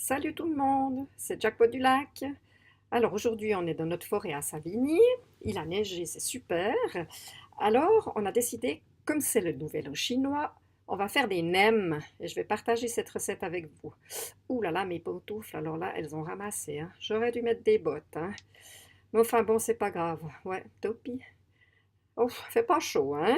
Salut tout le monde, c'est Jackpot du Lac. Alors aujourd'hui on est dans notre forêt à Savigny, il a neigé, c'est super. Alors on a décidé, comme c'est le nouvel an chinois, on va faire des nems et je vais partager cette recette avec vous. Ouh là là, mes pantoufles, alors là elles ont ramassé, hein. J'aurais dû mettre des bottes, hein. Mais enfin bon, c'est pas grave, ouais, topi. Oh, fait pas chaud, hein.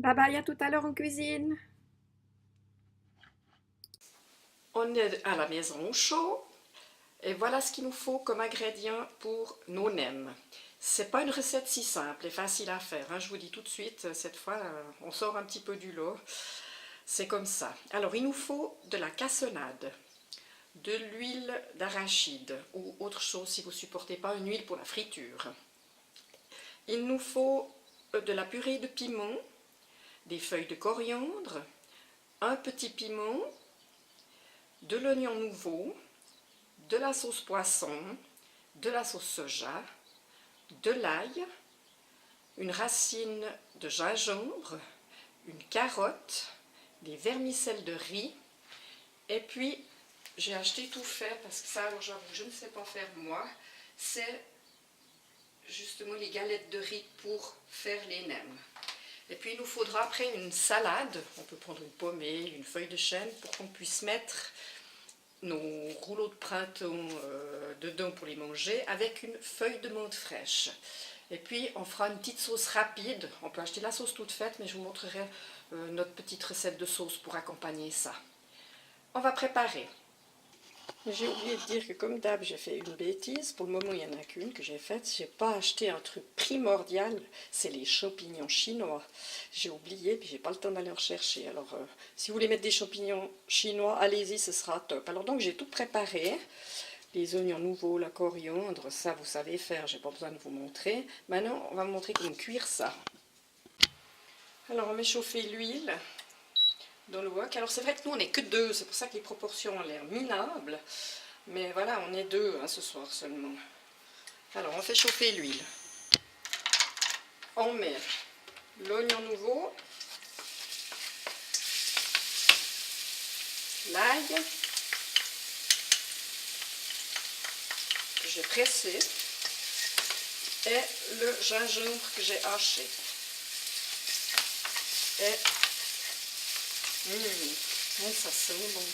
Bye bye, à tout à l'heure en cuisine. On est à la maison au chaud. Et voilà ce qu'il nous faut comme ingrédients pour nos nems. C'est pas une recette si simple et facile à faire, hein. Je vous dis tout de suite, cette fois, on sort un petit peu du lot. C'est comme ça. Alors, il nous faut de la cassonade, de l'huile d'arachide ou autre chose si vous ne supportez pas une huile pour la friture. Il nous faut de la purée de piment, des feuilles de coriandre, un petit piment, de l'oignon nouveau, de la sauce poisson, de la sauce soja, de l'ail, une racine de gingembre, une carotte, des vermicelles de riz, et puis j'ai acheté tout fait parce que ça, alors j'avoue, je ne sais pas faire moi, c'est justement les galettes de riz pour faire les nems. Et puis il nous faudra après une salade, on peut prendre une pommée, une feuille de chêne pour qu'on puisse mettre nos rouleaux de printemps dedans pour les manger avec une feuille de menthe fraîche. Et puis on fera une petite sauce rapide, on peut acheter la sauce toute faite mais je vous montrerai notre petite recette de sauce pour accompagner ça. On va préparer. J'ai oublié de dire que comme d'hab j'ai fait une bêtise, pour le moment il n'y en a qu'une que j'ai faite, j'ai pas acheté un truc primordial, c'est les champignons chinois. J'ai oublié puis j'ai pas le temps d'aller en rechercher, alors si vous voulez mettre des champignons chinois, allez-y, ce sera top. Alors donc j'ai tout préparé, les oignons nouveaux, la coriandre, ça vous savez faire, j'ai pas besoin de vous montrer. Maintenant on va vous montrer comment cuire ça. Alors on met chauffer l'huile dans le wok. Alors c'est vrai que nous on n'est que deux, c'est pour ça que les proportions ont l'air minables. Mais voilà, on est deux hein, ce soir seulement. Alors on fait chauffer l'huile. On met l'oignon nouveau, l'ail que j'ai pressé et le gingembre que j'ai haché. Et ça sent bon.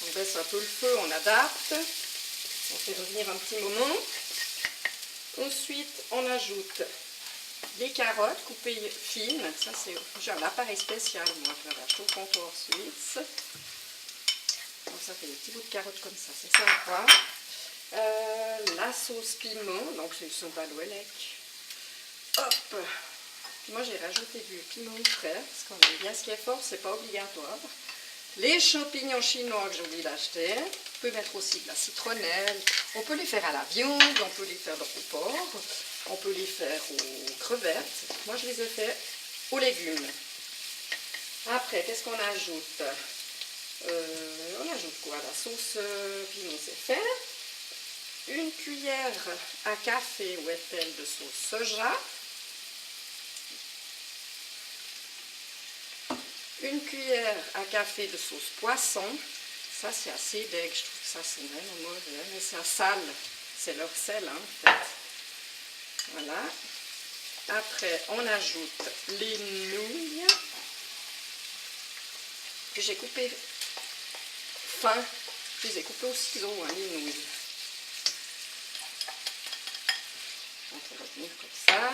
On baisse un peu le feu, on adapte. On fait revenir un petit moment. Ensuite, on ajoute les carottes coupées fines. Ça, c'est j'ai un appareil spécial, moi, je l'ai acheté au comptoir suisse. Donc, ça fait des petits bouts de carottes comme ça, c'est sympa. La sauce piment, donc c'est son balouelec. Hop! Puis moi, j'ai rajouté du piment frais, parce qu'on aime bien ce qui est fort, c'est pas obligatoire. Les champignons chinois que j'ai oublié d'acheter. On peut mettre aussi de la citronnelle. On peut les faire à la viande, on peut les faire dans le porc, on peut les faire aux crevettes. Moi, je les ai fait aux légumes. Après, qu'est-ce qu'on ajoute? On ajoute quoi? La sauce piment, c'est fait. Une cuillère à café ou est-elle de sauce soja. Une cuillère à café de sauce poisson. Ça, c'est assez deg. Je trouve que ça, c'est vraiment mauvais. Mais c'est un sale. C'est leur sel, hein, en fait. Voilà. Après, on ajoute les nouilles que j'ai coupées fin. Je les ai coupées au ciseau, hein, les nouilles. On fait revenir comme ça.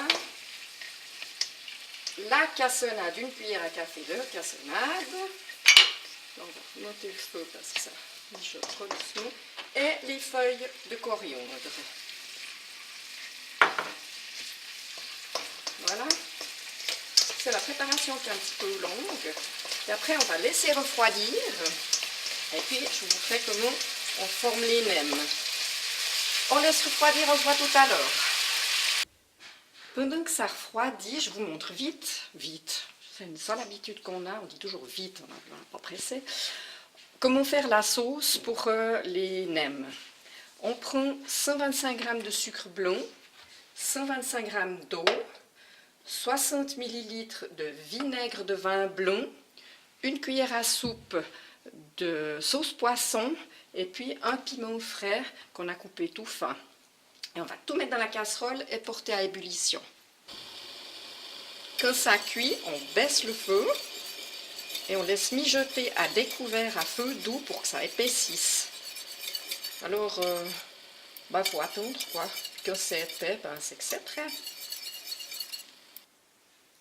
La cassonade, une cuillère à café de cassonade. On va monter le feu parce que ça mijote trop doucement. Et les feuilles de coriandre. Voilà. C'est la préparation qui est un petit peu longue. Et après, on va laisser refroidir. Et puis, je vous ferai comment on forme les nems. On laisse refroidir, on se voit tout à l'heure. Pendant que ça refroidit, je vous montre vite. C'est une seule habitude qu'on a, on dit toujours vite, on n'est pas pressé. Comment faire la sauce pour les nems? On prend 125 g de sucre blanc, 125 g d'eau, 60 ml de vinaigre de vin blond, une cuillère à soupe de sauce poisson et puis un piment frais qu'on a coupé tout fin. Et on va tout mettre dans la casserole et porter à ébullition. Quand ça cuit, on baisse le feu et on laisse mijoter à découvert à feu doux pour que ça épaississe. Alors, faut attendre quoi. Quand c'est épais, c'est que c'est prêt.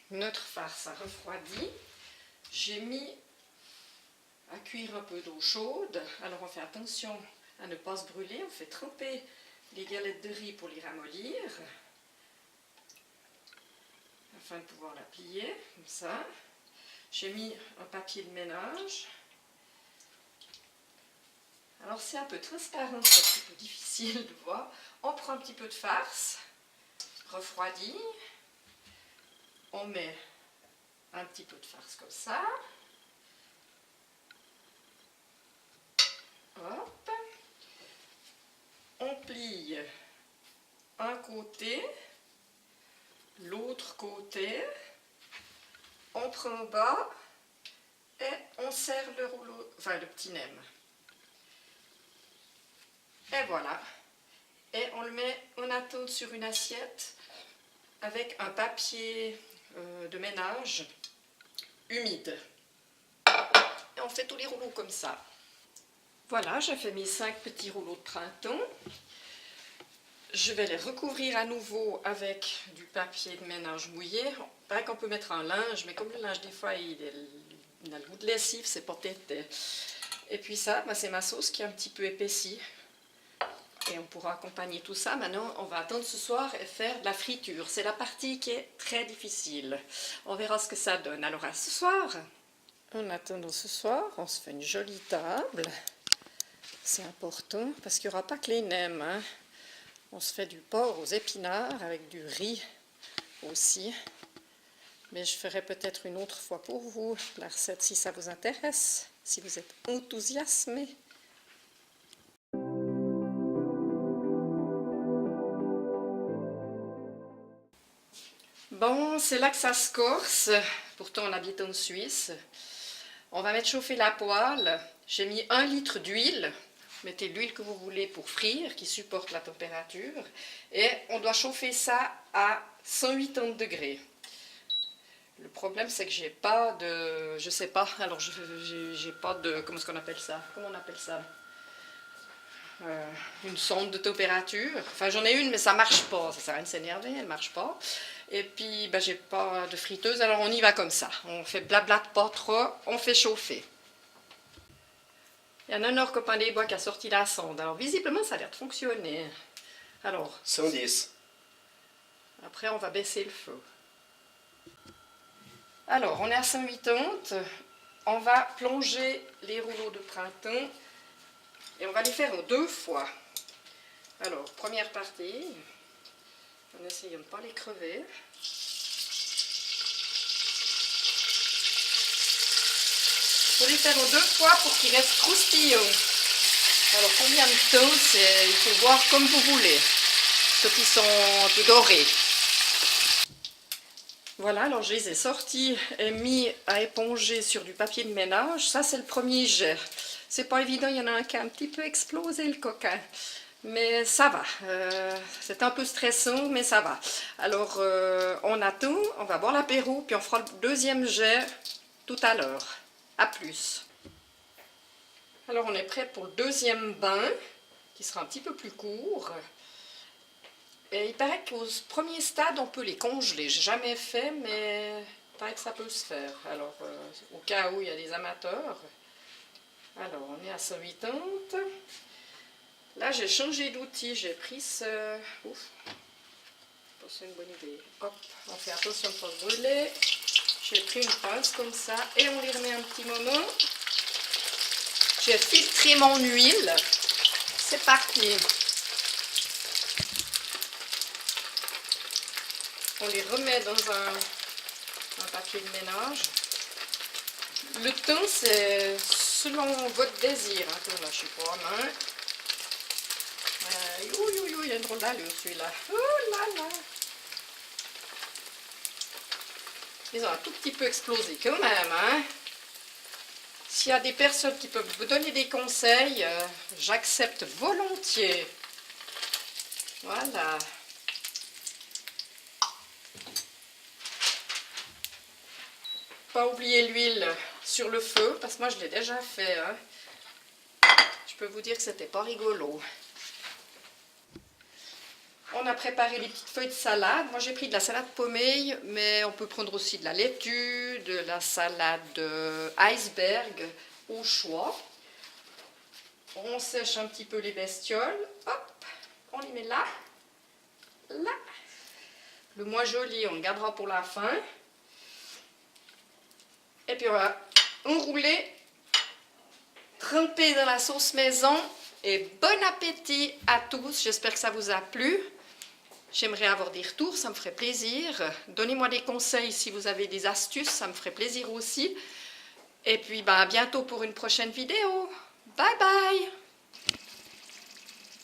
Notre farce a refroidi. J'ai mis à cuire un peu d'eau chaude. Alors on fait attention à ne pas se brûler. On fait tremper les galettes de riz pour les ramollir, afin de pouvoir la plier, comme ça. J'ai mis un papier de ménage. Alors c'est un peu transparent, c'est un petit peu difficile de voir. On prend un petit peu de farce, refroidi. On met un petit peu de farce comme ça. Hop. On plie un côté, l'autre côté. On prend en bas et on serre le rouleau, enfin le petit nem. Et voilà. Et on le met, on attend sur une assiette avec un papier de ménage humide. Et on fait tous les rouleaux comme ça. Voilà, j'ai fait mes 5 petits rouleaux de printemps. Je vais les recouvrir à nouveau avec du papier de ménage mouillé. Pas qu'on peut mettre un linge, mais comme le linge des fois il a le goût de lessive, c'est pas têté. Et puis ça, c'est ma sauce qui est un petit peu épaissie. Et on pourra accompagner tout ça. Maintenant, on va attendre ce soir et faire de la friture. C'est la partie qui est très difficile. On verra ce que ça donne. Alors à ce soir. En attendant ce soir, on se fait une jolie table. C'est important parce qu'il n'y aura pas que les nems. Hein. On se fait du porc aux épinards avec du riz aussi. Mais je ferai peut-être une autre fois pour vous la recette si ça vous intéresse, si vous êtes enthousiasmés. Bon, c'est là que ça se corse. Pourtant, on habite en Suisse. On va mettre chauffer la poêle. J'ai mis 1 litre d'huile. Mettez l'huile que vous voulez pour frire, qui supporte la température. Et on doit chauffer ça à 180 degrés. Le problème, c'est que j'ai pas de... Je sais pas. Alors, j'ai pas de... Comment est-ce qu'on appelle ça? Comment on appelle ça? Une sonde de température. Enfin, j'en ai une, mais ça marche pas. Ça sert à rien de s'énerver, elle marche pas. Et puis, j'ai pas de friteuse, alors on y va comme ça. On fait blabla pas trop, on fait chauffer. Il y en a un autre copain des bois qui a sorti la sonde. Alors, visiblement, ça a l'air de fonctionner. Alors... 110. Après, on va baisser le feu. Alors, on est à 180. On va plonger les rouleaux de printemps. Et on va les faire en 2 fois. Alors, première partie, en essayant de ne pas les crever. Il faut les faire en 2 fois pour qu'ils restent croustillants. Alors, combien de temps? Il faut voir comme vous voulez. Ceux qui sont un peu dorés. Voilà, alors je les ai sortis et mis à éponger sur du papier de ménage. Ça, c'est le premier jet. C'est pas évident, il y en a un qui a un petit peu explosé, le coquin. Mais ça va. C'est un peu stressant, mais ça va. Alors, on attend, on va boire l'apéro, puis on fera le deuxième jet tout à l'heure. À plus. Alors, on est prêt pour le deuxième bain, qui sera un petit peu plus court. Et il paraît qu'au premier stade, on peut les congeler. J'ai jamais fait, mais il paraît que ça peut se faire. Alors, au cas où il y a des amateurs. Alors, on est à 180. Là, j'ai changé d'outil. J'ai pris ce... Ouf, c'est une bonne idée. Hop, on fait attention de ne pas se brûler. J'ai pris une pince comme ça et on les remet un petit moment. J'ai filtré mon huile. C'est parti. On les remet dans un papier de ménage. Le temps, c'est selon votre désir. Attends, là, je suis pas à main. Il y a une drôle d'allure, celui-là. Oh là là! Ils ont un tout petit peu explosé quand même, hein. S'il y a des personnes qui peuvent me donner des conseils, j'accepte volontiers. Voilà. Pas oublier l'huile sur le feu, parce que moi je l'ai déjà fait, hein. Je peux vous dire que c'était pas rigolo. On a préparé les petites feuilles de salade. Moi j'ai pris de la salade pommée, mais on peut prendre aussi de la laitue, de la salade iceberg au choix. On sèche un petit peu les bestioles. Hop, on les met là. Là. Le moins joli, on le gardera pour la fin. Et puis on va enrouler, tremper dans la sauce maison. Et bon appétit à tous. J'espère que ça vous a plu. J'aimerais avoir des retours, ça me ferait plaisir. Donnez-moi des conseils si vous avez des astuces, ça me ferait plaisir aussi. Et puis à bientôt pour une prochaine vidéo. Bye bye!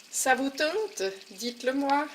Ça vous tente? Dites-le moi.